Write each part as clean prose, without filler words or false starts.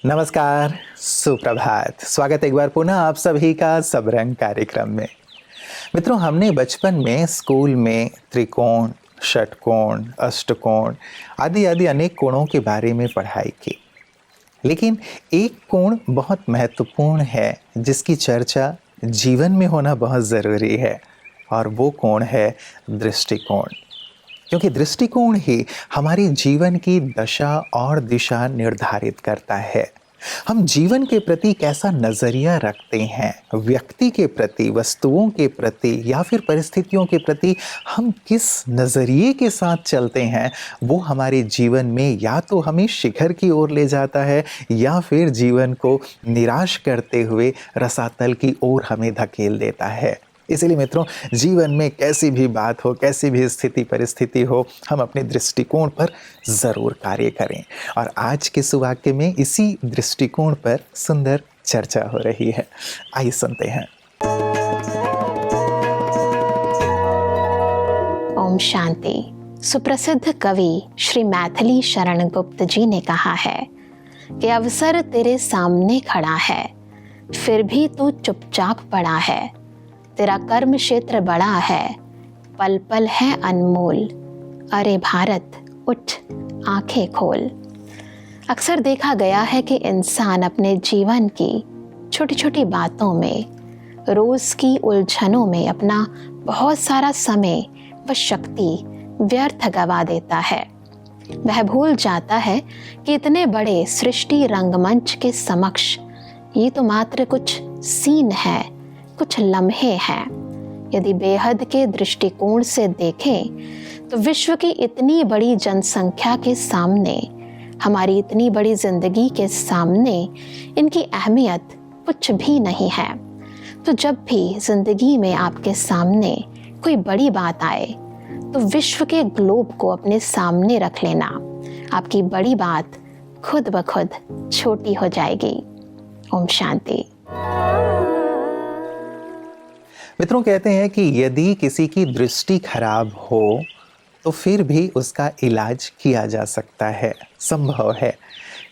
नमस्कार, सुप्रभात। स्वागत है एक बार पुनः आप सभी का सब रंग कार्यक्रम में। मित्रों, हमने बचपन में स्कूल में त्रिकोण, षटकोण, अष्टकोण आदि आदि अनेक कोणों के बारे में पढ़ाई की। लेकिन एक कोण बहुत महत्वपूर्ण है जिसकी चर्चा जीवन में होना बहुत ज़रूरी है, और वो कोण है दृष्टिकोण। क्योंकि दृष्टिकोण ही हमारी जीवन की दशा और दिशा निर्धारित करता है। हम जीवन के प्रति कैसा नजरिया रखते हैं, व्यक्ति के प्रति, वस्तुओं के प्रति या फिर परिस्थितियों के प्रति हम किस नजरिए के साथ चलते हैं, वो हमारे जीवन में या तो हमें शिखर की ओर ले जाता है या फिर जीवन को निराश करते हुए रसातल की ओर हमें धकेल देता है। इसलिए मित्रों, जीवन में कैसी भी बात हो, कैसी भी स्थिति परिस्थिति हो, हम अपने दृष्टिकोण पर ज़रूर कार्य करें। और आज के सुवाक्य में इसी दृष्टिकोण पर सुंदर चर्चा हो रही है। आइए सुनते हैं। ओम शांति। सुप्रसिद्ध कवि श्री मैथिली शरण गुप्त जी ने कहा है कि अवसर तेरे सामने खड़ा है, फिर भी तू चुपचाप पड़ा है। तेरा कर्म क्षेत्र बड़ा है, पल पल है अनमोल। अरे भारत, उठ आंखें खोल। अक्सर देखा गया है कि इंसान अपने जीवन की छोटी छोटी बातों में, रोज की उलझनों में अपना बहुत सारा समय व शक्ति व्यर्थ गवा देता है। वह भूल जाता है कि इतने बड़े सृष्टि रंगमंच के समक्ष ये तो मात्र कुछ सीन है, कुछ लम्हे हैं। यदि बेहद के दृष्टिकोण से देखें तो विश्व की इतनी बड़ी जनसंख्या के सामने, हमारी इतनी बड़ी जिंदगी के सामने इनकी अहमियत कुछ भी नहीं है। तो जब भी जिंदगी में आपके सामने कोई बड़ी बात आए तो विश्व के ग्लोब को अपने सामने रख लेना। आपकी बड़ी बात खुद ब खुद छोटी हो जाएगी। ओम शांति। मित्रों, कहते हैं कि यदि किसी की दृष्टि खराब हो तो फिर भी उसका इलाज किया जा सकता है, संभव है।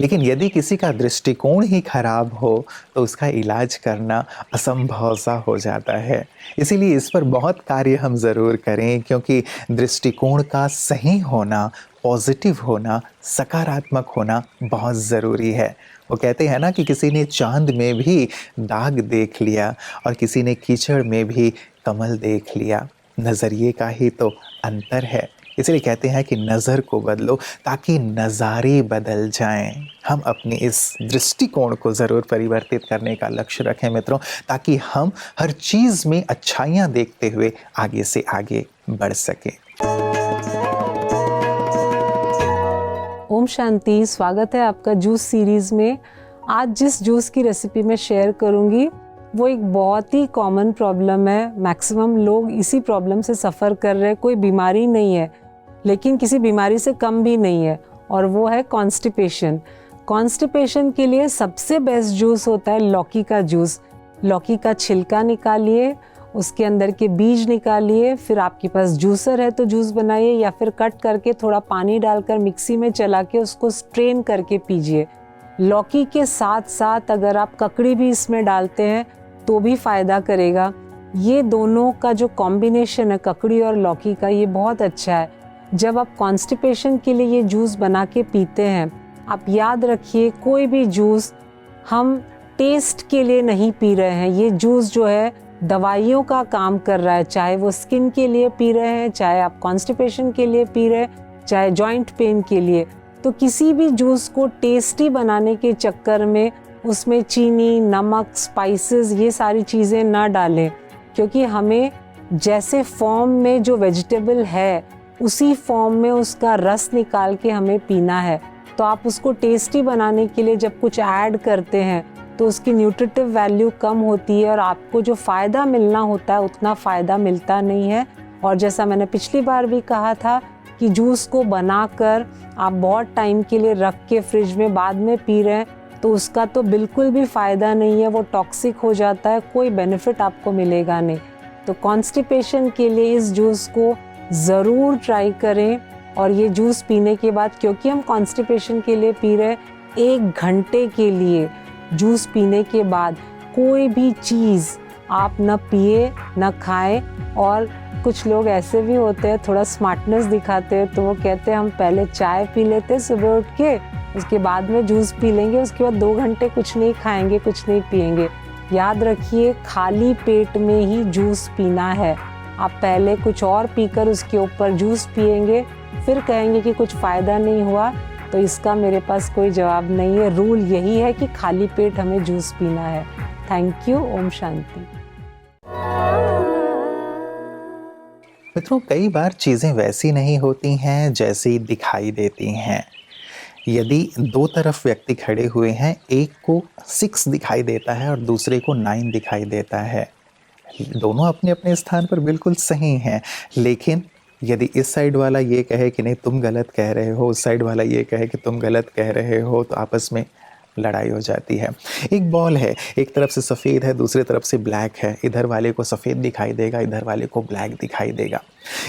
लेकिन यदि किसी का दृष्टिकोण ही खराब हो तो उसका इलाज करना असंभव सा हो जाता है। इसीलिए इस पर बहुत कार्य हम ज़रूर करें, क्योंकि दृष्टिकोण का सही होना, पॉजिटिव होना, सकारात्मक होना बहुत ज़रूरी है। वो कहते हैं ना कि किसी ने चांद में भी दाग देख लिया और किसी ने कीचड़ में भी कमल देख लिया। नज़रिए का ही तो अंतर है। इसलिए कहते हैं कि नज़र को बदलो ताकि नज़ारे बदल जाएं। हम अपनी इस दृष्टिकोण को ज़रूर परिवर्तित करने का लक्ष्य रखें मित्रों, ताकि हम हर चीज़ में अच्छाइयाँ देखते हुए आगे से आगे बढ़ सकें। ओम शांति। स्वागत है आपका जूस सीरीज़ में। आज जिस जूस की रेसिपी मैं शेयर करूंगी वो एक बहुत ही कॉमन प्रॉब्लम है। मैक्सिमम लोग इसी प्रॉब्लम से सफ़र कर रहे हैं। कोई बीमारी नहीं है, लेकिन किसी बीमारी से कम भी नहीं है, और वो है कॉन्स्टिपेशन। कॉन्स्टिपेशन के लिए सबसे बेस्ट जूस होता है लौकी का जूस। लौकी का छिलका निकालिए, उसके अंदर के बीज निकालिए, फिर आपके पास जूसर है तो जूस बनाइए, या फिर कट करके थोड़ा पानी डालकर मिक्सी में चला के उसको स्ट्रेन करके पीजिए। लौकी के साथ साथ अगर आप ककड़ी भी इसमें डालते हैं तो भी फ़ायदा करेगा। ये दोनों का जो कॉम्बिनेशन है, ककड़ी और लौकी का, ये बहुत अच्छा है। जब आप कॉन्स्टिपेशन के लिए ये जूस बना के पीते हैं, आप याद रखिए कोई भी जूस हम टेस्ट के लिए नहीं पी रहे हैं। ये जूस जो है दवाइयों का काम कर रहा है। चाहे वो स्किन के लिए पी रहे हैं, चाहे आप कॉन्स्टिपेशन के लिए पी रहे हैं, चाहे जॉइंट पेन के लिए। तो किसी भी जूस को टेस्टी बनाने के चक्कर में उसमें चीनी, नमक, स्पाइसेस, ये सारी चीज़ें ना डालें, क्योंकि हमें जैसे फॉर्म में जो वेजिटेबल है उसी फॉर्म में उसका रस निकाल के हमें पीना है। तो आप उसको टेस्टी बनाने के लिए जब कुछ ऐड करते हैं तो उसकी न्यूट्रिटिव वैल्यू कम होती है और आपको जो फ़ायदा मिलना होता है उतना फ़ायदा मिलता नहीं है। और जैसा मैंने पिछली बार भी कहा था कि जूस को बनाकर आप बहुत टाइम के लिए रख के फ्रिज में बाद में पी रहे हैं तो उसका तो बिल्कुल भी फ़ायदा नहीं है, वो टॉक्सिक हो जाता है, कोई बेनिफिट आपको मिलेगा नहीं। तो कॉन्स्टिपेशन के लिए इस जूस को ज़रूर ट्राई करें। और ये जूस पीने के बाद, क्योंकि हम कॉन्स्टिपेशन के लिए पी रहे हैं, 1 घंटे के लिए जूस पीने के बाद कोई भी चीज़ आप न पिए न खाएं। और कुछ लोग ऐसे भी होते हैं, थोड़ा स्मार्टनेस दिखाते हैं, तो वो कहते हैं हम पहले चाय पी लेते हैं सुबह उठ के, उसके बाद में जूस पी लेंगे, उसके बाद 2 घंटे कुछ नहीं खाएंगे, कुछ नहीं पिएंगे। याद रखिए, खाली पेट में ही जूस पीना है। आप पहले कुछ और पीकर उसके ऊपर जूस पिएंगे, फिर कहेंगे कि कुछ फ़ायदा नहीं हुआ, तो इसका मेरे पास कोई जवाब नहीं है। रूल यही है कि खाली पेट हमें जूस पीना है। Thank you. ओम शांति। मित्रों, कई बार चीज़ें वैसी नहीं होती हैं जैसी दिखाई देती हैं। यदि 2 तरफ व्यक्ति खड़े हुए हैं, एक को 6 दिखाई देता है और दूसरे को 9 दिखाई देता है, दोनों अपने अपने स्थान पर बिल्कुल सही हैं, लेकिन यदि इस साइड वाला ये कहे कि नहीं तुम गलत कह रहे हो, उस साइड वाला ये कहे कि तुम गलत कह रहे हो, तो आपस में लड़ाई हो जाती है। एक बॉल है, एक तरफ से सफ़ेद है, दूसरी तरफ से ब्लैक है, इधर वाले को सफ़ेद दिखाई देगा, इधर वाले को ब्लैक दिखाई देगा।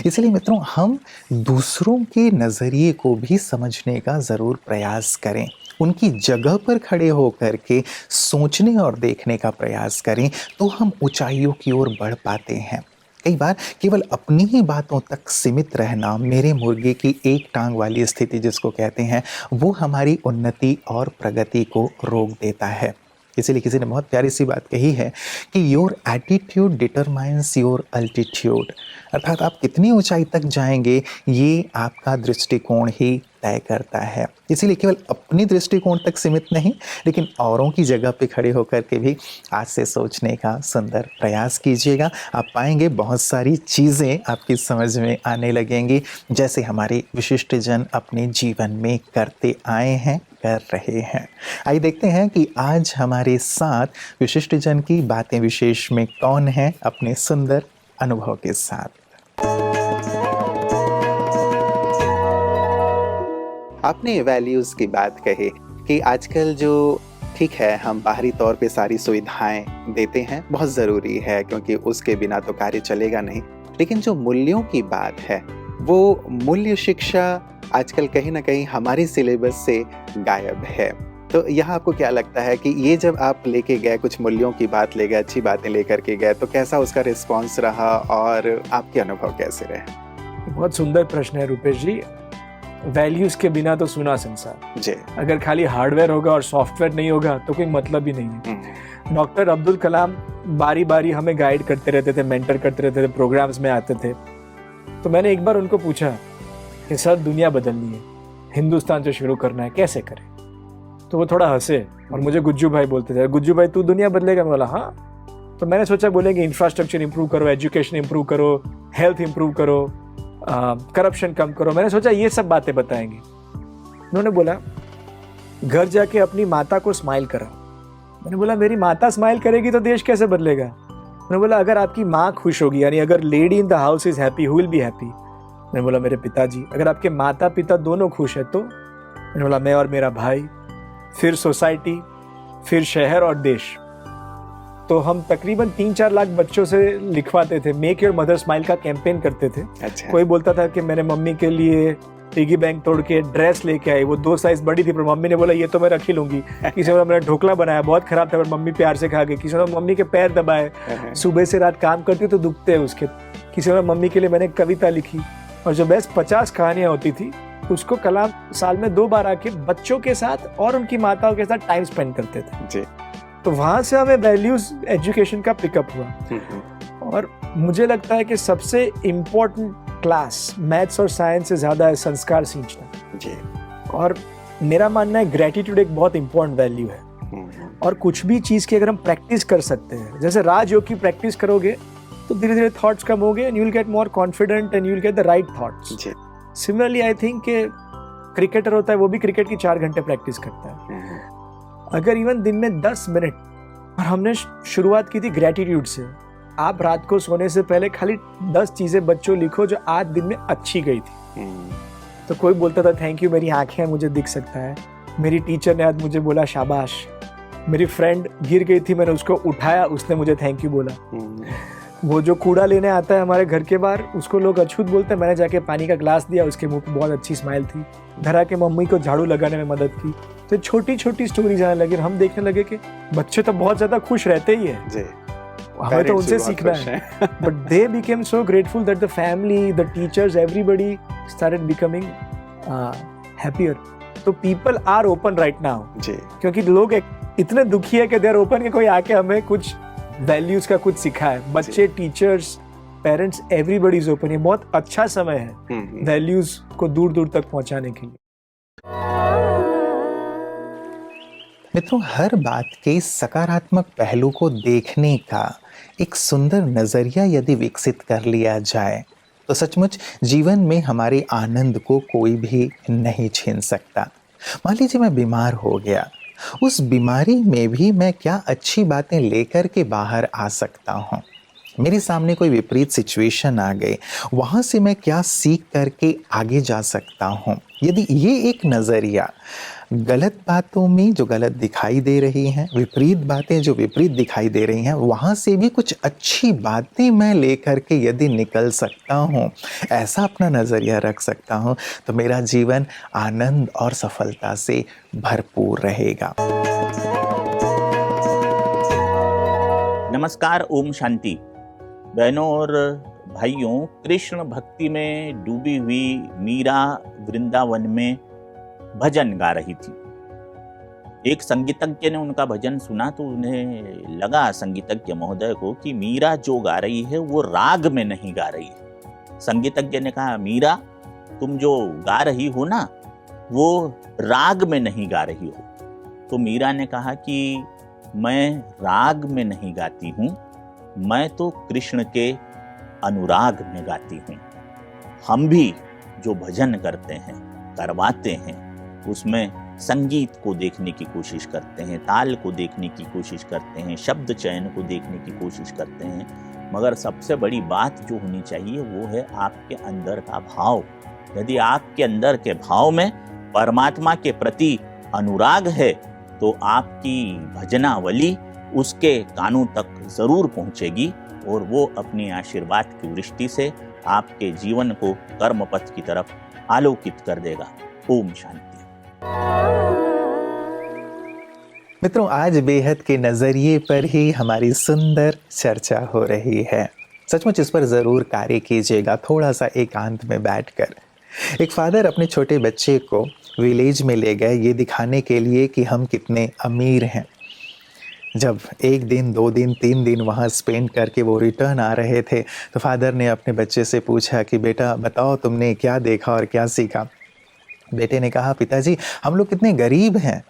इसलिए मित्रों, हम दूसरों के नज़रिए को भी समझने का ज़रूर प्रयास करें, उनकी जगह पर खड़े होकर के सोचने और देखने का प्रयास करें, तो हम ऊंचाइयों की ओर बढ़ पाते हैं। कई बार केवल अपनी ही बातों तक सीमित रहना, मेरे मुर्गे की एक टांग वाली स्थिति जिसको कहते हैं, वो हमारी उन्नति और प्रगति को रोक देता है। इसीलिए किसी ने बहुत प्यारी सी बात कही है कि your attitude determines your altitude, अर्थात आप कितनी ऊंचाई तक जाएंगे ये आपका दृष्टिकोण ही तय करता है। इसीलिए केवल अपनी दृष्टिकोण तक सीमित नहीं, लेकिन औरों की जगह पे खड़े होकर के भी आज से सोचने का सुंदर प्रयास कीजिएगा। आप पाएंगे बहुत सारी चीज़ें आपकी समझ में आने लगेंगी, जैसे हमारे विशिष्ट जन अपने जीवन में करते आए हैं, कर रहे हैं। आइए देखते हैं कि आज हमारे साथ विशिष्ट जन की बातें विशेष में कौन है, अपने सुंदर अनुभव के साथ। आपने वैल्यूज़ की बात कही कि आजकल जो ठीक है हम बाहरी तौर पे सारी सुविधाएं देते हैं, बहुत ज़रूरी है क्योंकि उसके बिना तो कार्य चलेगा नहीं, लेकिन जो मूल्यों की बात है वो मूल्य शिक्षा आजकल कहीं ना कहीं हमारे सिलेबस से गायब है। तो यहाँ आपको क्या लगता है कि ये जब आप लेके गए, कुछ मूल्यों की बात ले गए, अच्छी बातें लेकर के गए, तो कैसा उसका रिस्पॉन्स रहा और आपके अनुभव कैसे रहे? बहुत सुंदर प्रश्न है रूपेश जी। वैल्यूज के बिना तो सुना संसार जी। अगर खाली हार्डवेयर होगा और सॉफ्टवेयर नहीं होगा तो कोई मतलब ही नहीं है। डॉक्टर अब्दुल कलाम बारी बारी हमें गाइड करते रहते थे, मेंटर करते रहते थे, प्रोग्राम्स में आते थे। तो मैंने एक बार उनको पूछा कि सर दुनिया बदलनी है, हिंदुस्तान से शुरू करना है, कैसे करें? तो वो थोड़ा हंसे और मुझे गुज्जू भाई बोलते थे, गुज्जू भाई तू दुनिया बदलेगा? मैं बोला हाँ। तो मैंने सोचा बोलेंगे इंफ्रास्ट्रक्चर इंप्रूव करो, एजुकेशन इंप्रूव करो, हेल्थ इंप्रूव करो, करप्शन कम करो। मैंने सोचा ये सब बातें बताएंगे। उन्होंने बोला घर जाके अपनी माता को स्माइल कराओ। मैंने बोला मेरी माता स्माइल करेगी तो देश कैसे बदलेगा? मैंने बोला अगर आपकी माँ खुश होगी, यानी अगर lady in the house is happy, who will be happy? मैंने बोला मेरे पिताजी। अगर आपके माता पिता दोनों खुश है तो? मैंने बोला मैं और मेरा भाई, फिर सोसाइटी, फिर शहर और देश। तो हम तकरीबन 3-4 लाख बच्चों से लिखवाते थे, मेक योर मदर स्माइल का कैंपेन करते थे। अच्छा। कोई बोलता था कि मैंने मम्मी के लिए पिगी बैंक तोड़ के ड्रेस लेके आई, वो 2 साइज बड़ी थी, पर मम्मी ने बोला ये तो मैं रख ही लूंगी। किसी ने मैंने ढोकला बनाया, बहुत खराब था, पर मम्मी प्यार से खा गई। किसी ने मम्मी के पैर दबाए, सुबह से रात काम करती तो दुखते हैं उसके। किसी ने मम्मी के लिए मैंने कविता लिखी, और जो बेस्ट 50 कहानियां होती थी उसको कलाम साल में 2 बार आके बच्चों के साथ और उनकी माताओं के साथ टाइम स्पेंड करते थे जी। तो वहां से हमें वैल्यूज एजुकेशन का पिकअप हुआ। और मुझे लगता है कि सबसे इम्पोर्टेंट क्लास मैथ्स और साइंस से ज्यादा है संस्कार सींचना जी। और मेरा मानना है ग्रेटिट्यूड एक बहुत इंपॉर्टेंट वैल्यू है। और कुछ भी चीज की अगर हम प्रैक्टिस कर सकते हैं, जैसे राजयोग की प्रैक्टिस करोगे तो धीरे धीरे थॉट्स कम होंगे and you will get more confident and you will get the right thoughts. Similarly I think कि क्रिकेटर होता है, वो भी क्रिकेट की 4 घंटे प्रैक्टिस करता है। अगर इवन दिन में 10 मिनट, और हमने शुरुआत की थी ग्रेटिट्यूड से। आप रात को सोने से पहले खाली 10 चीजें बच्चों लिखो जो आज दिन में अच्छी गई थी। तो कोई बोलता था थैंक यू, मेरी आंखें मुझे दिख सकता है, मेरी टीचर ने आज मुझे बोला शाबाश, मेरी फ्रेंड गिर गई थी मैंने उसको उठाया, उसने मुझे थैंक यू बोला। वो जो कूड़ा लेने आता है हमारे घर के बाहर, उसको लोग अछूत बोलते हैं। मैंने जाके पानी का ग्लास दिया, उसके मुंह पे बहुत अच्छी स्माइल थी। घर आके मम्मी को झाड़ू लगाने में मदद की। तो छोटी छोटी स्टोरीज आने लगी, हम देखने लगे कि बच्चे तो बहुत ज्यादा खुश रहते ही है जी, हमें तो उनसे सीखना है। But they became so grateful that the family, the teachers, everybody started becoming happier. तो people are open right now जी, क्योंकि लोग इतने दुखी है कि दे आर ओपन कि कोई आके हमें कुछ वैल्यूज का कुछ सिखाए। बच्चे, teachers, parents, everybody is open. ये बहुत अच्छा समय है वैल्यूज को दूर दूर तक पहुंचाने के लिए। मित्रों, हर बात के सकारात्मक पहलू को देखने का एक सुंदर नजरिया यदि विकसित कर लिया जाए तो सचमुच जीवन में हमारे आनंद को कोई भी नहीं छीन सकता। मान लीजिए मैं बीमार हो गया, उस बीमारी में भी मैं क्या अच्छी बातें लेकर के बाहर आ सकता हूँ। मेरे सामने कोई विपरीत सिचुएशन आ गई, वहाँ से मैं क्या सीख करके आगे जा सकता हूँ। यदि ये एक नज़रिया गलत बातों में जो गलत दिखाई दे रही हैं, विपरीत बातें जो विपरीत दिखाई दे रही हैं, वहाँ से भी कुछ अच्छी बातें मैं लेकर के यदि निकल सकता हूँ, ऐसा अपना नज़रिया रख सकता हूँ, तो मेरा जीवन आनंद और सफलता से भरपूर रहेगा। नमस्कार, ओम शांति। बहनों और भाइयों, कृष्ण भक्ति में डूबी हुई मीरा वृंदावन में भजन गा रही थी। एक संगीतज्ञ ने उनका भजन सुना तो उन्हें लगा, संगीतज्ञ महोदय को, कि मीरा जो गा रही है वो राग में नहीं गा रही है। संगीतज्ञ ने कहा, मीरा तुम जो गा रही हो ना, वो राग में नहीं गा रही हो। तो मीरा ने कहा कि मैं राग में नहीं गाती हूँ, मैं तो कृष्ण के अनुराग में गाती हूँ। हम भी जो भजन करते हैं, करवाते हैं, उसमें संगीत को देखने की कोशिश करते हैं, ताल को देखने की कोशिश करते हैं, शब्द चयन को देखने की कोशिश करते हैं, मगर सबसे बड़ी बात जो होनी चाहिए वो है आपके अंदर का भाव। यदि आपके अंदर के भाव में परमात्मा के प्रति अनुराग है तो आपकी भजनावली उसके कानों तक जरूर पहुंचेगी और वो अपनी आशीर्वाद की वृष्टि से आपके जीवन को कर्म पथ की तरफ आलोकित कर देगा। ओम शांति। मित्रों, आज बेहद के नज़रिए पर ही हमारी सुंदर चर्चा हो रही है। सचमुच इस पर ज़रूर कार्य कीजिएगा, थोड़ा सा एकांत में बैठकर। एक फादर अपने छोटे बच्चे को विलेज में ले गए ये दिखाने के लिए कि हम कितने अमीर हैं। जब 1 दिन, 2 दिन, 3 दिन वहाँ स्पेंड करके वो रिटर्न आ रहे थे तो फादर ने अपने बच्चे से पूछा कि बेटा बताओ तुमने क्या देखा और क्या सीखा। बेटे ने कहा, पिताजी हम लोग कितने गरीब हैं।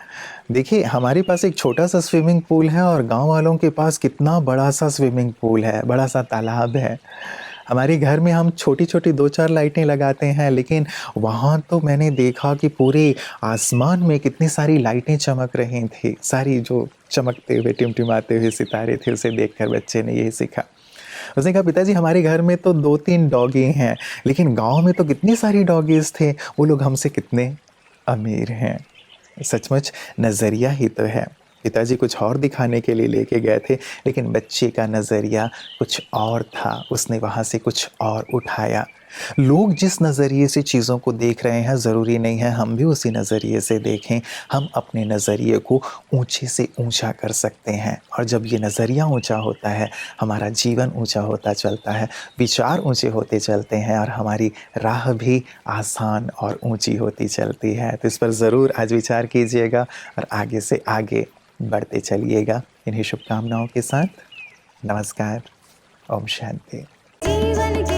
देखिए हमारे पास एक छोटा सा स्विमिंग पूल है और गांव वालों के पास कितना बड़ा सा स्विमिंग पूल है, बड़ा सा तालाब है। हमारे घर में हम छोटी छोटी 2-4 लाइटें लगाते हैं, लेकिन वहाँ तो मैंने देखा कि पूरे आसमान में कितनी सारी लाइटें चमक रही थी। सारी जो चमकते हुए टिमटिमाते हुए सितारे थे, उसे देखकर बच्चे ने यही सीखा। उसने कहा, पिताजी हमारे घर में तो 2-3 डॉगी हैं, लेकिन गांव में तो कितनी सारी डॉगीज थे, वो लोग हमसे कितने अमीर हैं। सचमुच नज़रिया ही तो है। पिताजी कुछ और दिखाने के लिए लेके गए थे, लेकिन बच्चे का नज़रिया कुछ और था, उसने वहाँ से कुछ और उठाया। लोग जिस नज़रिए से चीज़ों को देख रहे हैं, ज़रूरी नहीं है हम भी उसी नज़रिए से देखें। हम अपने नज़रिए को ऊंचे से ऊंचा कर सकते हैं, और जब ये नज़रिया ऊंचा होता है, हमारा जीवन ऊंचा होता चलता है, विचार ऊंचे होते चलते हैं, और हमारी राह भी आसान और ऊंची होती चलती है। तो इस पर ज़रूर आज विचार कीजिएगा और आगे से आगे बढ़ते चलिएगा। इन्हीं शुभकामनाओं के साथ नमस्कार, ओम शांति। जीवन के